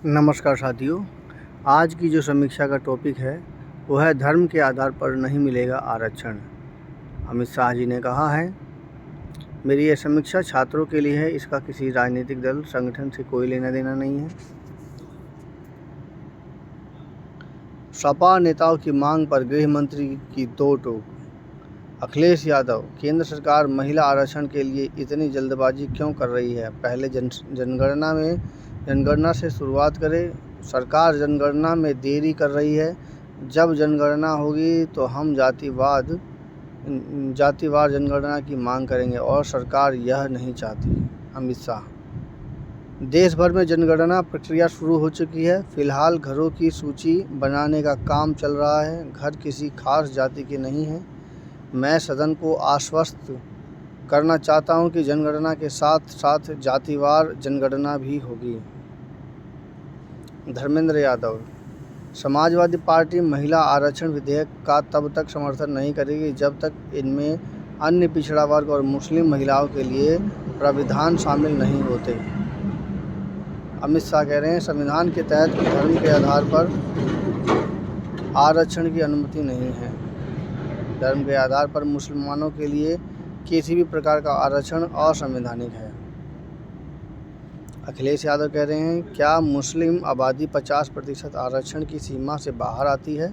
नमस्कार साथियों। आज की जो समीक्षा का टॉपिक है वो है धर्म के आधार पर नहीं मिलेगा आरक्षण। अमित शाह जी ने कहा है। मेरी ये समीक्षा छात्रों के लिए है, इसका किसी राजनीतिक दल संगठन से कोई लेना देना नहीं है। सपा नेताओं की मांग पर गृह मंत्री की दो टोक। अखिलेश यादव, केंद्र सरकार महिला आरक्षण के लिए इतनी जल्दबाजी क्यों कर रही है? पहले जनगणना से शुरुआत करे। सरकार जनगणना में देरी कर रही है। जब जनगणना होगी तो हम जातिवार जनगणना की मांग करेंगे और सरकार यह नहीं चाहती। अमित शाह, देश भर में जनगणना प्रक्रिया शुरू हो चुकी है। फिलहाल घरों की सूची बनाने का काम चल रहा है। घर किसी खास जाति के नहीं हैं। मैं सदन को आश्वस्त करना चाहता हूं कि जनगणना के साथ साथ जातिवार जनगणना भी होगी। धर्मेंद्र यादव, समाजवादी पार्टी महिला आरक्षण विधेयक का तब तक समर्थन नहीं करेगी जब तक इनमें अन्य पिछड़ा वर्ग और मुस्लिम महिलाओं के लिए प्राविधान शामिल नहीं होते। अमित शाह कह रहे हैं, संविधान के तहत धर्म के आधार पर आरक्षण की अनुमति नहीं है। धर्म के आधार पर मुसलमानों के लिए किसी भी प्रकार का आरक्षण असंवैधानिक है। अखिलेश यादव कह रहे हैं, क्या मुस्लिम आबादी 50% आरक्षण की सीमा से बाहर आती है?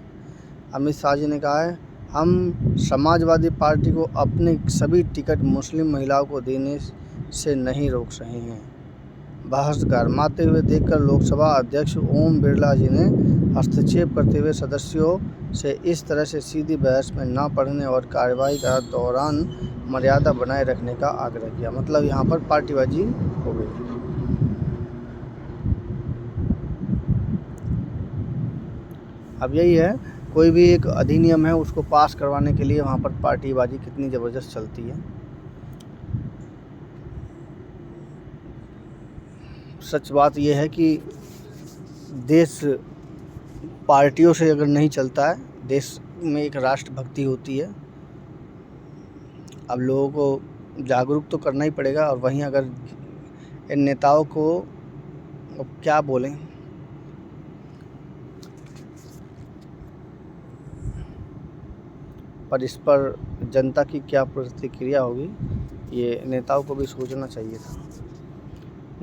अमित शाह जी ने कहा है, हम समाजवादी पार्टी को अपने सभी टिकट मुस्लिम महिलाओं को देने से नहीं रोक रहे हैं। बहस गरमाते हुए देखकर लोकसभा अध्यक्ष ओम बिरला जी ने हस्तक्षेप करते हुए सदस्यों से इस तरह से सीधी बहस में न पड़ने और कार्यवाही का दौरान मर्यादा बनाए रखने का आग्रह किया। मतलब यहाँ पर पार्टीबाजी हो गई। अब यही है, कोई भी एक अधिनियम है उसको पास करवाने के लिए वहाँ पर पार्टीबाजी कितनी ज़बरदस्त चलती है। सच बात यह है कि देश पार्टियों से अगर नहीं चलता है, देश में एक राष्ट्रभक्ति होती है। अब लोगों को जागरूक तो करना ही पड़ेगा। और वहीं अगर इन नेताओं को अब क्या बोलें, पर इस पर जनता की क्या प्रतिक्रिया होगी, ये नेताओं को भी सोचना चाहिए था।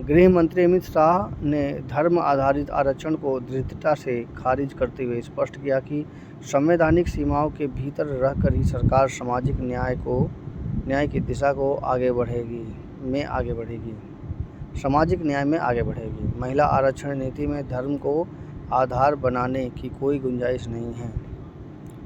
गृह मंत्री अमित शाह ने धर्म आधारित आरक्षण को दृढ़ता से खारिज करते हुए स्पष्ट किया कि संवैधानिक सीमाओं के भीतर रहकर ही सरकार सामाजिक न्याय की दिशा को आगे बढ़ेगी। सामाजिक न्याय में आगे बढ़ेगी। महिला आरक्षण नीति में धर्म को आधार बनाने की कोई गुंजाइश नहीं है।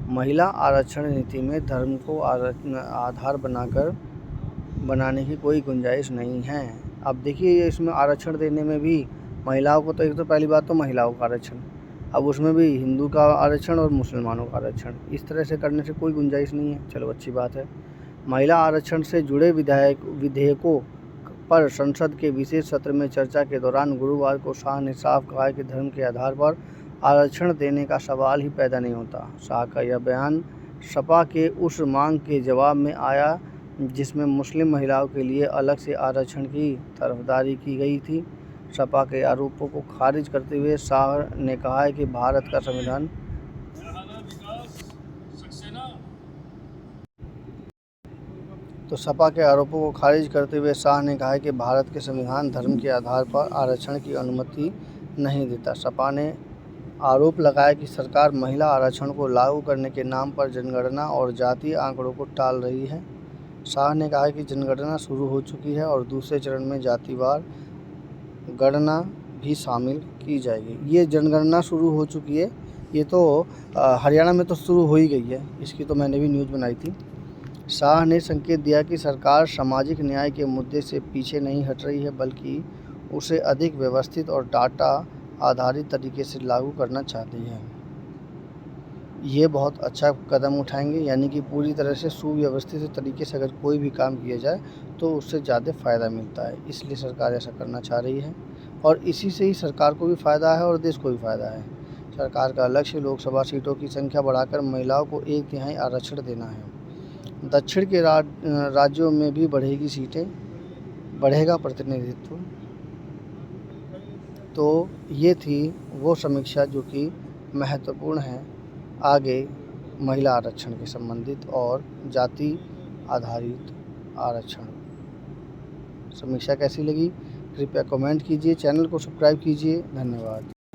महिला आरक्षण नीति में धर्म को आधार बनाने की कोई गुंजाइश नहीं है। अब देखिए, इसमें आरक्षण देने में भी महिलाओं को, तो एक तो पहली बात तो महिलाओं का आरक्षण, अब उसमें भी हिंदू का आरक्षण और मुसलमानों का आरक्षण, इस तरह से करने से कोई गुंजाइश नहीं है। चलो अच्छी बात है। महिला आरक्षण से जुड़े विधेयकों पर संसद के विशेष सत्र में चर्चा के दौरान गुरुवार को शाह ने साफ कहा कि धर्म के आधार पर आरक्षण देने का सवाल ही पैदा नहीं होता। शाह का यह बयान सपा के उस मांग के जवाब में आया जिसमें मुस्लिम महिलाओं के लिए अलग से आरक्षण की तरफदारी की गई थी। सपा के आरोपों को खारिज करते हुए शाह ने कहा है कि भारत का संविधान सपा के आरोपों को खारिज करते हुए शाह ने कहा है कि भारत के संविधान धर्म के आधार पर आरक्षण की अनुमति नहीं देता। सपा ने आरोप लगाया कि सरकार महिला आरक्षण को लागू करने के नाम पर जनगणना और जातीय आंकड़ों को टाल रही है। शाह ने कहा कि जनगणना शुरू हो चुकी है और दूसरे चरण में जातिवार गणना भी शामिल की जाएगी। ये जनगणना शुरू हो चुकी है, ये तो हरियाणा में तो शुरू हो ही गई है, इसकी तो मैंने भी न्यूज़ बनाई थी। शाह ने संकेत दिया कि सरकार सामाजिक न्याय के मुद्दे से पीछे नहीं हट रही है, बल्कि उसे अधिक व्यवस्थित और डाटा आधारित तरीके से लागू करना चाहती है। ये बहुत अच्छा कदम उठाएंगे, यानी कि पूरी तरह से सुव्यवस्थित तरीके से अगर कोई भी काम किया जाए तो उससे ज़्यादा फ़ायदा मिलता है, इसलिए सरकार ऐसा करना चाह रही है। और इसी से ही सरकार को भी फ़ायदा है और देश को भी फ़ायदा है। सरकार का लक्ष्य लोकसभा सीटों की संख्या बढ़ाकर महिलाओं को 1/3 आरक्षण देना है। दक्षिण के राज्यों में भी बढ़ेगी सीटें, बढ़ेगा प्रतिनिधित्व। तो ये थी वो समीक्षा जो कि महत्वपूर्ण है आगे महिला आरक्षण के संबंधित और जाति आधारित आरक्षण। समीक्षा कैसी लगी कृपया कमेंट कीजिए, चैनल को सब्सक्राइब कीजिए। धन्यवाद।